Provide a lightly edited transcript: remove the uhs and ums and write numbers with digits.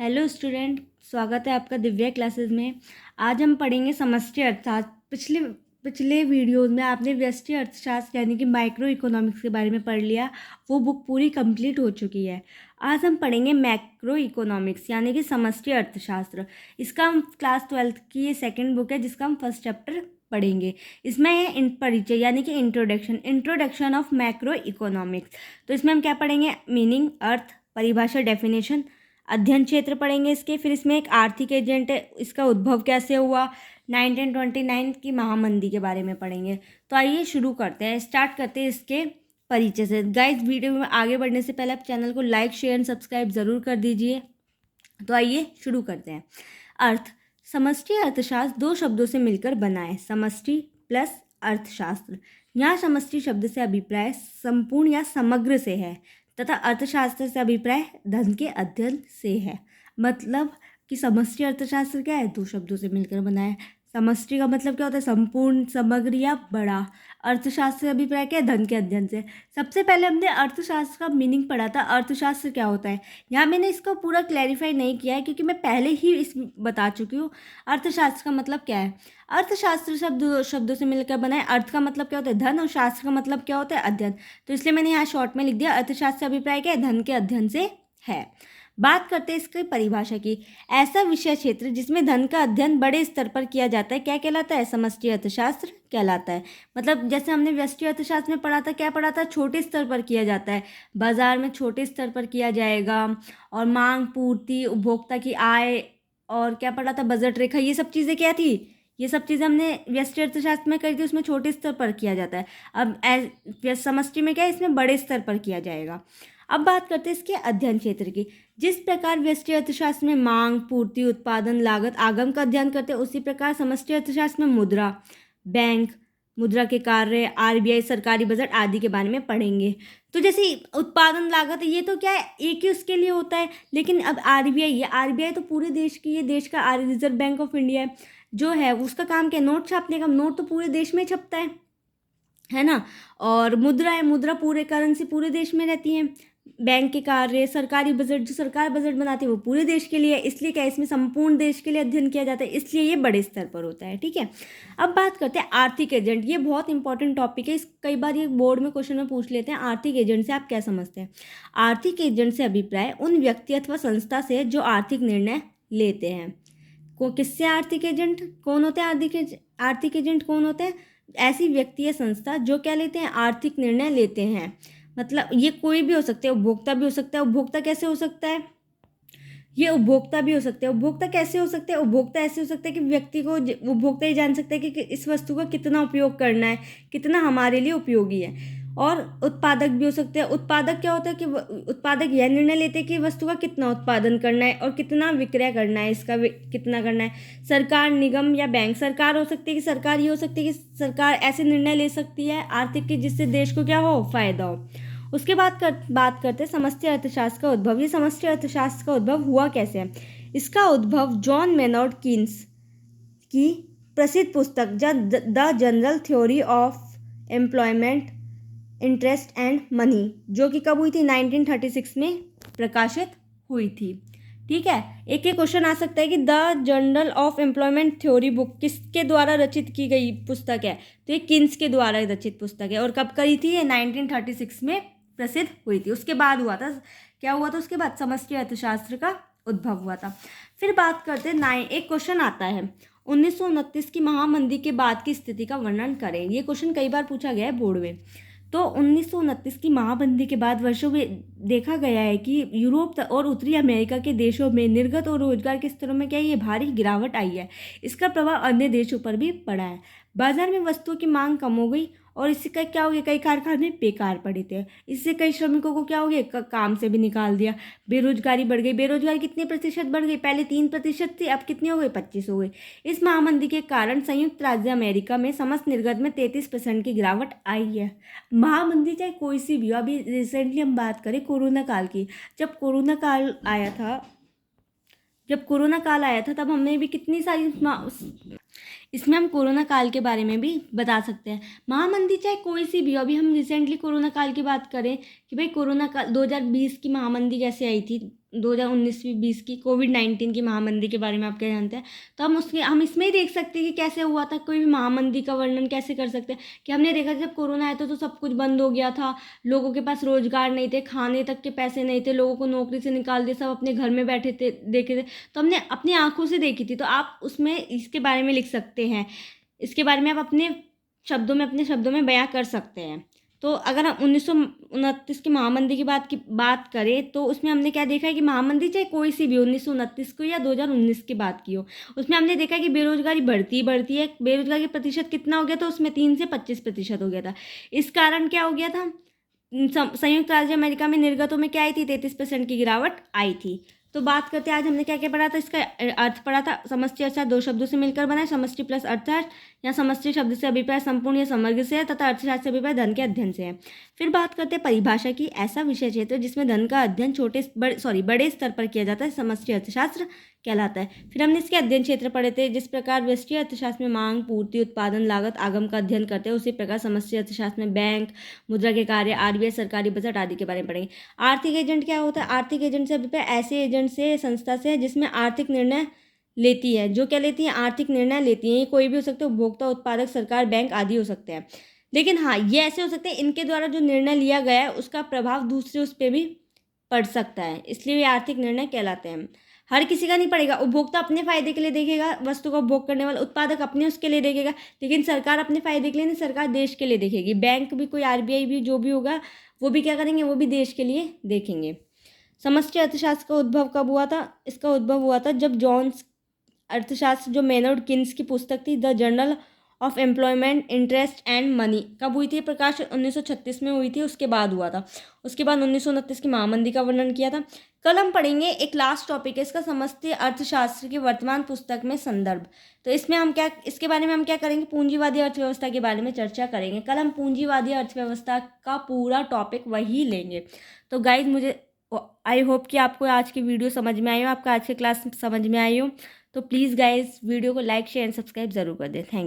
Hello student, स्वागत है आपका दिव्या क्लासेस में। आज हम पढ़ेंगे समष्टि अर्थशास्त्र। पिछले वीडियोज में आपने व्यष्टि अर्थशास्त्र यानी कि माइक्रो इकोनॉमिक्स के बारे में पढ़ लिया। वो बुक पूरी कंप्लीट हो चुकी है। आज हम पढ़ेंगे मैक्रो इकोनॉमिक्स यानी कि समष्टि अर्थशास्त्र। इसका हम क्लास 12th की ये सेकेंड बुक है जिसका हम फर्स्ट चैप्टर पढ़ेंगे। इसमें है परिचय यानी कि इंट्रोडक्शन ऑफ मैक्रो इकोनॉमिक्स। तो इसमें हम क्या पढ़ेंगे? मीनिंग, अर्थ, परिभाषा, डेफिनेशन, अध्ययन क्षेत्र पढ़ेंगे इसके। फिर इसमें एक आर्थिक एजेंट है, इसका उद्भव कैसे हुआ, 1929 की महामंदी के बारे में पढ़ेंगे। तो आइए शुरू करते हैं, स्टार्ट करते हैं इसके परिचय से। गाइस, वीडियो में आगे बढ़ने से पहले आप चैनल को लाइक, शेयर एंड सब्सक्राइब ज़रूर कर दीजिए। तो आइए शुरू करते हैं। अर्थ। समष्टि अर्थशास्त्र दो शब्दों से मिलकर बना है, समष्टि प्लस अर्थशास्त्र। यहाँ समष्टि शब्द से अभिप्राय संपूर्ण या समग्र से है तथा अर्थशास्त्र से अभिप्राय धन के अध्ययन से है। मतलब कि समष्टि अर्थशास्त्र क्या है? दो शब्दों से मिलकर बना है। समष्टि का मतलब क्या होता है? संपूर्ण, समग्र या बड़ा। अर्थशास्त्र से अभिप्राय क्या है? धन के अध्ययन से। सबसे पहले हमने अर्थशास्त्र का मीनिंग पढ़ा था, अर्थशास्त्र क्या होता है। यहाँ मैंने इसको पूरा क्लैरिफाई नहीं किया है क्योंकि मैं पहले ही इस बता चुकी हूँ अर्थशास्त्र का मतलब क्या है। अर्थशास्त्र शब्दों से मिलकर बना है। अर्थ का मतलब क्या होता है? धन। और शास्त्र का मतलब क्या होता है? अध्ययन। तो इसलिए मैंने यहाँ शॉर्ट में लिख दिया, अर्थशास्त्र से अभिप्राय क्या है? धन के अध्ययन से है। बात करते हैं इसकी परिभाषा की। ऐसा विषय क्षेत्र जिसमें धन का अध्ययन बड़े स्तर पर किया जाता है क्या कहलाता है? समष्टि अर्थशास्त्र कहलाता है। मतलब जैसे हमने व्यष्टि अर्थशास्त्र में पढ़ा था, क्या पढ़ा था? छोटे स्तर पर किया जाता है, बाजार में छोटे स्तर पर किया जाएगा। और मांग, पूर्ति, उपभोक्ता की आय, और क्या पढ़ा था? बजट रेखा। ये सब चीज़ें क्या थी? ये सब चीज़ें हमने व्यष्टि अर्थशास्त्र में करी थी, उसमें छोटे स्तर पर किया जाता है। अब समष्टि में क्या है? इसमें बड़े स्तर पर किया जाएगा। अब बात करते हैं इसके अध्ययन क्षेत्र की। जिस प्रकार व्यष्टि अर्थशास्त्र में मांग, पूर्ति, उत्पादन, लागत, आगम का अध्ययन करते हैं, उसी प्रकार समष्टि अर्थशास्त्र में मुद्रा, बैंक, मुद्रा के कार्य, आरबीआई, सरकारी बजट आदि के बारे में पढ़ेंगे। तो जैसे उत्पादन, लागत, ये तो क्या है? एक ही उसके लिए होता है। लेकिन अब आरबीआई तो पूरे देश की, ये देश का रिजर्व बैंक ऑफ इंडिया जो है, उसका काम क्या है? नोट छापने का। नोट तो पूरे देश में छपता है ना। और मुद्रा है, मुद्रा पूरे करेंसी पूरे देश में रहती है। बैंक के कार्य, सरकारी बजट, जो सरकार बजट बनाती है वो पूरे देश के लिए है। इसलिए क्या, इसमें संपूर्ण देश के लिए अध्ययन किया जाता है, इसलिए ये बड़े स्तर पर होता है। ठीक है। अब बात करते हैं आर्थिक एजेंट। ये बहुत इंपॉर्टेंट टॉपिक है, कई बार ये बोर्ड में क्वेश्चन में पूछ लेते हैं। आर्थिक एजेंट से आप क्या समझते हैं? आर्थिक एजेंट से अभिप्राय उन व्यक्ति अथवा संस्था से जो आर्थिक निर्णय लेते हैं। किससे आर्थिक एजेंट कौन होते हैं? आर्थिक एजेंट कौन होते हैं? ऐसी व्यक्ति या संस्था जो क्या लेते हैं? आर्थिक निर्णय लेते हैं। मतलब ये कोई भी हो सकते हैं, उपभोक्ता भी हो सकता है। उपभोक्ता कैसे हो सकता है? ये उपभोक्ता भी हो सकते हैं। उपभोक्ता कैसे हो सकते हैं? उपभोक्ता ऐसे हो सकता है कि व्यक्ति को उपभोक्ता ही जान सकता है कि इस वस्तु का कितना उपयोग करना है, कितना हमारे लिए उपयोगी है। और उत्पादक भी हो सकते हैं। उत्पादक क्या होता है कि उत्पादक यह निर्णय लेते हैं कि वस्तु का कितना उत्पादन करना है और कितना विक्रय करना है, इसका कितना करना है। सरकार, निगम या बैंक। सरकार हो सकती है कि सरकार ये हो सकती है कि सरकार ऐसे निर्णय ले सकती है आर्थिक के जिससे देश को क्या हो? फायदा हो। उसके बाद बात करते हैं समष्टि अर्थशास्त्र का उद्भव। ये समष्टि अर्थशास्त्र का उद्भव हुआ कैसे है? इसका उद्भव जॉन मेनॉर्ड कीन्स की प्रसिद्ध पुस्तक the general theory of employment, interest and money, जो कि कब हुई थी? 1936 में प्रकाशित हुई थी। ठीक है। एक क्वेश्चन आ सकता है कि the journal of employment theory book किसके द्वारा रचित की गई पुस्तक है? तो ये किन्स के द्वारा रचित पुस्तक है। और कब करी थी? ये 1936 में प्रसिद्ध हुई थी। उसके बाद हुआ था, क्या हुआ था उसके बाद? समष्टि अर्थशास्त्र का उद्भव हुआ था। फिर बात करते हैं एक क्वेश्चन आता है 1929 की महामंदी के बाद की स्थिति का वर्णन करें। ये क्वेश्चन कई बार पूछा गया है बोर्ड में। तो 1929 की महामंदी के बाद वर्षों में देखा गया है कि यूरोप और उत्तरी अमेरिका के देशों में निर्गत और रोजगार के स्तरों में क्या ये भारी गिरावट आई है। इसका प्रभाव अन्य देशों पर भी पड़ा है। बाजार में वस्तुओं की मांग कम हो गई और इससे क्या हो गया? कई कारखाने बेकार पड़े थे। इससे कई श्रमिकों को क्या हो गया? काम से भी निकाल दिया। बेरोजगारी बढ़ गई। बेरोजगारी कितने प्रतिशत बढ़ गई? पहले 3% थी, अब कितनी हो गई? 25 हो गई। इस महामंदी के कारण संयुक्त राज्य अमेरिका में समस्त निर्गत में 33% की गिरावट आई है। महामंदी चाहे कोई सी भी हो, अभी रिसेंटली हम बात करें कोरोना काल की। जब कोरोना काल आया था तब हमने भी कितनी सारी, इसमें हम कोरोना काल के बारे में भी बता सकते हैं। महामंदी चाहे कोई सी भी हो, अभी हम रिसेंटली कोरोना काल की बात करें कि भाई कोरोना का 2020 की महामंदी कैसे आई थी, 2019-20 की कोविड-19 की महामंदी के बारे में आप क्या जानते हैं। तो हम इसमें ही देख सकते हैं कि कैसे हुआ था, कोई भी महामंदी का वर्णन कैसे कर सकते हैं कि हमने देखा जब कोरोना आया था तो सब कुछ बंद हो गया था, लोगों के पास रोजगार नहीं थे, खाने तक के पैसे नहीं थे, लोगों को नौकरी से निकाल दिया, सब अपने घर में बैठे थे, देखे थे। तो हमने अपनी आंखों से देखी थी। तो आप उसमें इसके बारे में लिख सकते हैं, इसके बारे में आप अपने शब्दों में बयां कर सकते हैं। तो अगर हम 1929 की महामंदी की बात करें तो उसमें हमने क्या देखा है कि महामंदी चाहे कोई सी भी 1929 को या 2019 की बात की हो, उसमें हमने देखा कि बेरोजगारी बढ़ती है। बेरोजगारी का प्रतिशत कितना हो गया था, उसमें 3 से 25% हो गया था। इस कारण क्या हो गया था, संयुक्त राज्य अमेरिका में निर्गतों में क्या आई थी, 33% की गिरावट आई थी। तो बात करते हैं आज हमने क्या क्या पढ़ा था, इसका अर्थ पढ़ा था। समष्टि अर्थशास्त्र दो शब्दों से मिलकर बना है, समष्टि प्लस अर्थशास्त्र या समष्टि शब्द से अभिप्राय संपूर्ण या समग्र से है तथा अर्थशास्त्र से अभिप्राय धन के अध्ययन से है। फिर बात करते हैं परिभाषा की। ऐसा विषय क्षेत्र जिसमें धन का अध्ययन बड़े स्तर पर किया जाता है समष्टि अर्थशास्त्र कहलाता है। फिर हमने इसके अध्ययन क्षेत्र पढ़े थे। जिस प्रकार व्यष्टि अर्थशास्त्र में मांग, पूर्ति, उत्पादन, लागत, आगम का अध्ययन करते हैं, उसी प्रकार समष्टि अर्थशास्त्र में बैंक, मुद्रा के कार्य, आरबीआई, सरकारी बजट आदि के बारे में पढ़ेंगे। आर्थिक एजेंट क्या होता है, आर्थिक एजेंट से अभिप्राय ऐसे एजेंट से, संस्था से जिसमें आर्थिक निर्णय लेती है, जो क्या लेती है, आर्थिक निर्णय लेती है। ये कोई भी हो सकते हैं, उपभोक्ता, उत्पादक, सरकार, बैंक आदि हो सकते हैं। लेकिन हाँ, ये ऐसे हो सकते हैं इनके द्वारा जो निर्णय लिया गया है उसका प्रभाव दूसरे उस पर भी पड़ सकता है, इसलिए ये आर्थिक निर्णय कहलाते हैं। हर किसी का नहीं पड़ेगा। उपभोक्ता अपने फायदे के लिए देखेगा वस्तु का उपभोग करने वाला, उत्पादक अपने उसके लिए देखेगा, लेकिन सरकार अपने फायदे के लिए नहीं, सरकार देश के लिए देखेगी। बैंक भी, कोई आरबीआई भी, जो भी होगा वो भी क्या करेंगे, वो भी देश के लिए देखेंगे। समष्टि अर्थशास्त्र का उद्भव कब हुआ था, इसका उद्भव हुआ था जब जॉन्स अर्थशास्त्र, जो मेनर्ड किन्स की पुस्तक थी, the journal of employment, interest and money, कब हुई थी प्रकाश, 1936 में हुई थी। उसके बाद हुआ था, उसके बाद 1929 की महामंदी का वर्णन किया था। कल हम पढ़ेंगे एक लास्ट टॉपिक है इसका, समष्टि अर्थशास्त्र की वर्तमान पुस्तक में संदर्भ। तो इसके बारे में हम क्या करेंगे, पूंजीवादी अर्थव्यवस्था के बारे में चर्चा करेंगे। कल हम पूंजीवादी अर्थव्यवस्था का पूरा टॉपिक वही लेंगे। तो गाइज, आई होप कि आपको आज की वीडियो समझ में आई हो, आपका आज की क्लास समझ में आई हो। तो प्लीज़ गाइज वीडियो को लाइक, शेयर एंड सब्सक्राइब जरूर कर दें। Thank you.